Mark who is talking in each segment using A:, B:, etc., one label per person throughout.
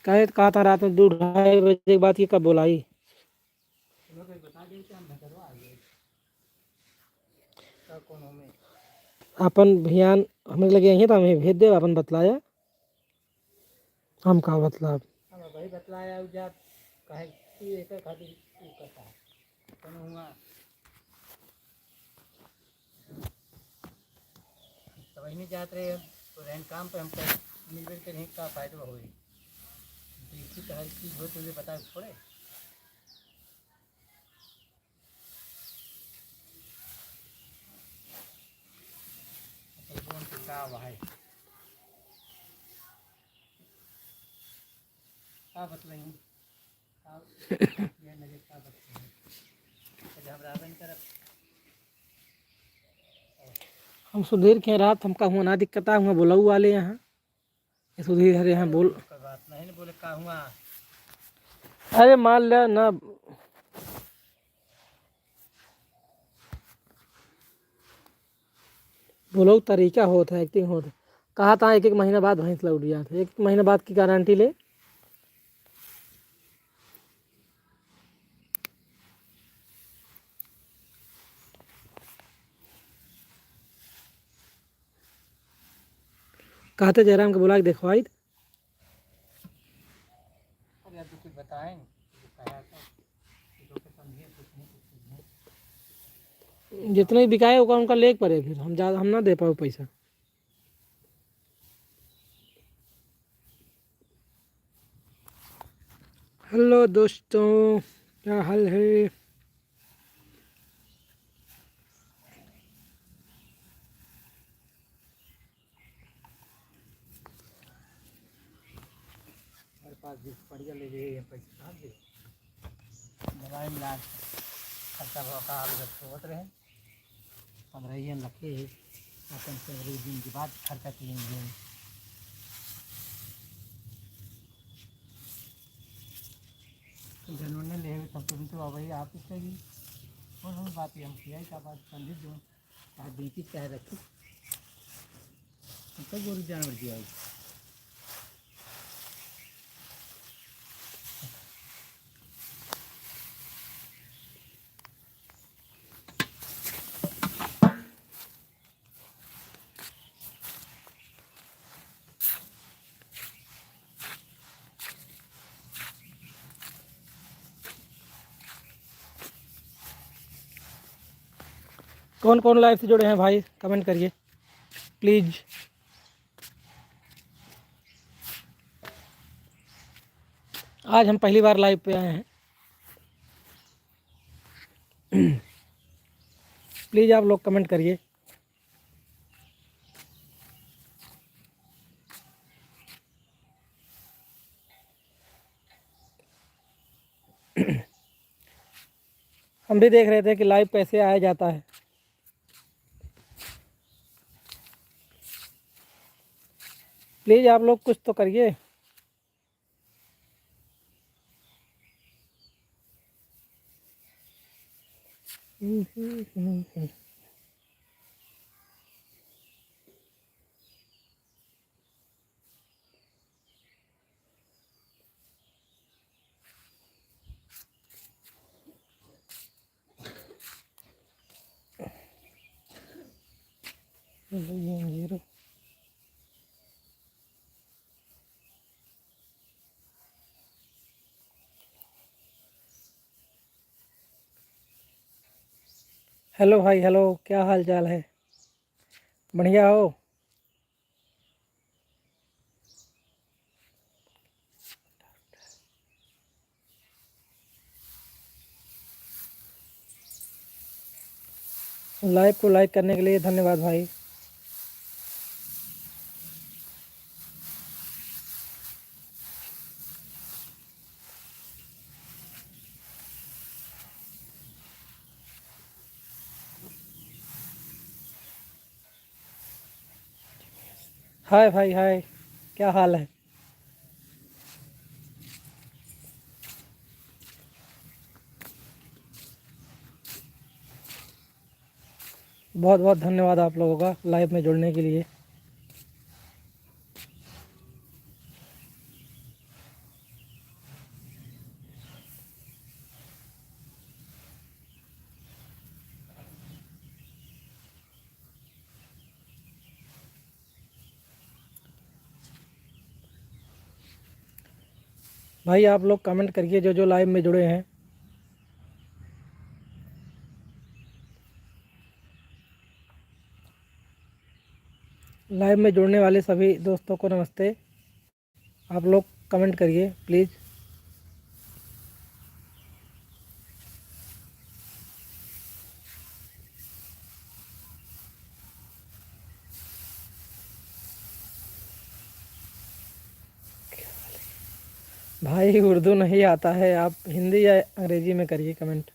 A: कहा था रात में 2-2:30 बजे के बाद, ये कब बोला ही? अपन भियान हमें लगे यहीं, तो हमें भेज दे, अपन बतलाया हम कहा बतला
B: वही बतलाया जा कहे कि एक खातिर करता है तो वही नहीं जाते रहे तो रहन काम पे हमको मिल के नहीं का फायदा हो इसी तो हर चीज़ हो तुझे पता थोड़े क्या भाई क्या बतलाएं
A: हम सुधीर के रात हमका हुआ ना दिक्कत हुआ बोलाऊ वाले यहाँ सुधीर हरे यहाँ बोल
B: बात नहीं बोले का हुआ।
A: अरे मान लिया ना बोलो तरीका होता है, एक्टिंग होता है। कहा था 1-1 महीना बाद भैंस लौट गया था, 1 महीना बाद की गारंटी ले। कहते जयराम के बुला के देखवाई
B: कुछ बताएं
A: जितना ही बिकाए होगा उनका लेग पड़े, फिर हम ज़्यादा हम ना दे पाओ पैसा। हेलो दोस्तों, क्या हाल है?
B: मेरे पास बढ़िया ले गए पैसा कहाँ दे दवाई मिला खर्चा का सोच रहे 15 लखे अपन से 1 दिन के बाद खर्चा किएंगे। जनवरी ले तब तुम तो अब आप इसकी और बात ही हम किया क्या बात समझे जो आज देखी चाहे रखी तो गोरू जानवर दिया
A: कौन कौन लाइव से जुड़े हैं भाई, कमेंट करिए प्लीज़। आज हम पहली बार लाइव पे आए हैं। प्लीज़ आप लोग कमेंट करिए। हम भी देख रहे थे कि लाइव कैसे आया जाता है। प्लीज़ आप लोग कुछ तो करिए। हेलो भाई, हेलो, क्या हाल चाल है? बढ़िया हो? लाइव को लाइक करने के लिए धन्यवाद भाई। हाय भाई, हाय, क्या हाल है? बहुत बहुत धन्यवाद आप लोगों का लाइव में जुड़ने के लिए। भाई आप लोग कमेंट करिए जो जो लाइव में जुड़े हैं। लाइव में जुड़ने वाले सभी दोस्तों को नमस्ते। आप लोग कमेंट करिए प्लीज़। भाई उर्दू नहीं आता है, आप हिंदी या अंग्रेजी में करिए कमेंट।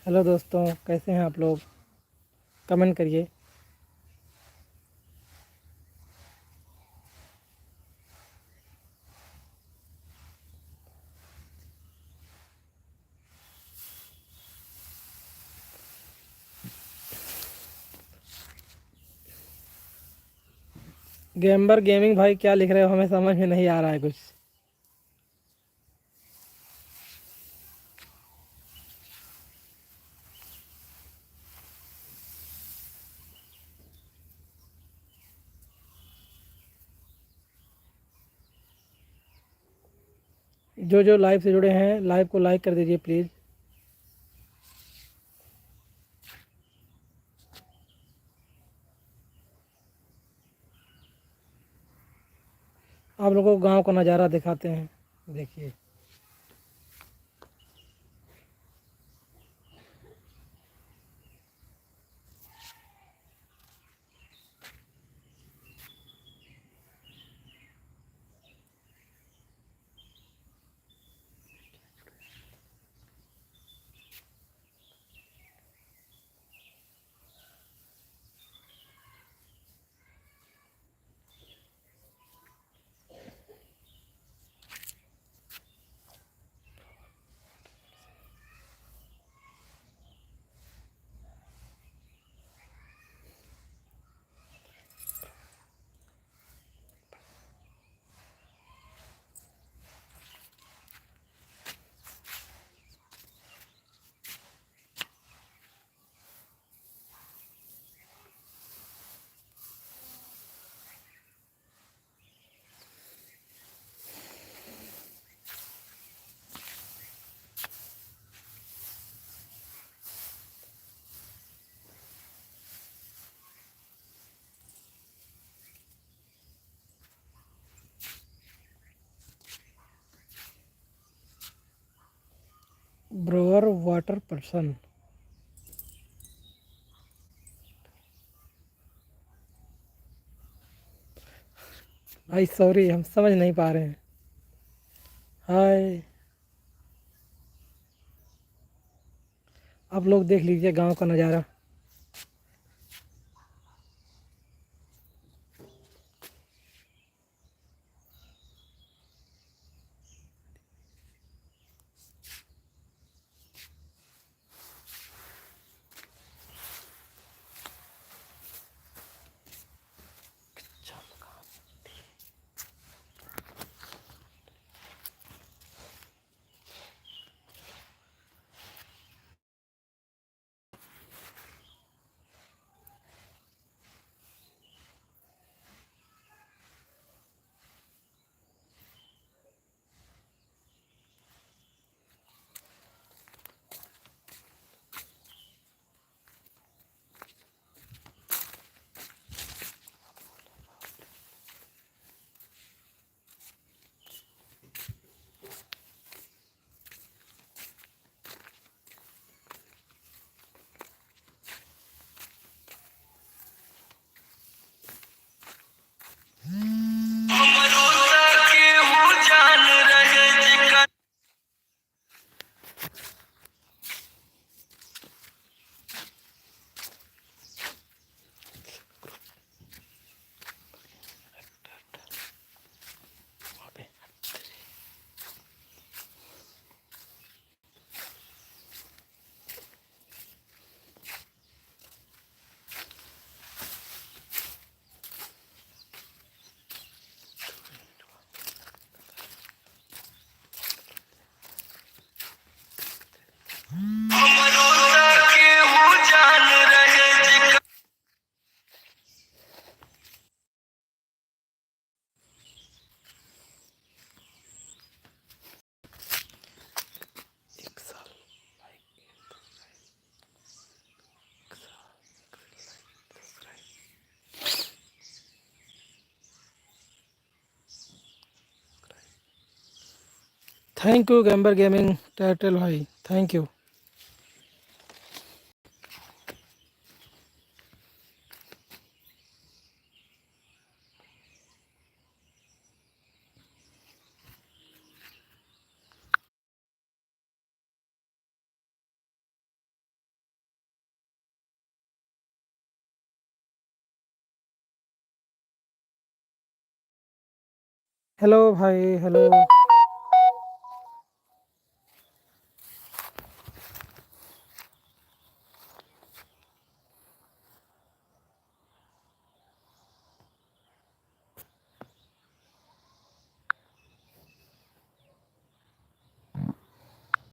A: हेलो दोस्तों, कैसे हैं आप लोग? कमेंट करिए। गेमबर गेमिंग भाई क्या लिख रहे हो? हमें समझ में नहीं आ रहा है कुछ। जो जो लाइव से जुड़े हैं लाइव को लाइक कर दीजिए प्लीज़। आप लोगों को गांव का नज़ारा दिखाते हैं, देखिए। ब्रोअर वाटर पर्सन। भाई सॉरी, हम समझ नहीं पा रहे हैं। हाय, आप लोग देख लीजिए गांव का नज़ारा। থ্যাংক ইউ গ্যাম্বার গেমিং টাইটেল ভাই, থ্যাংক ইউ। হ্যালো ভাই, হ্যালো।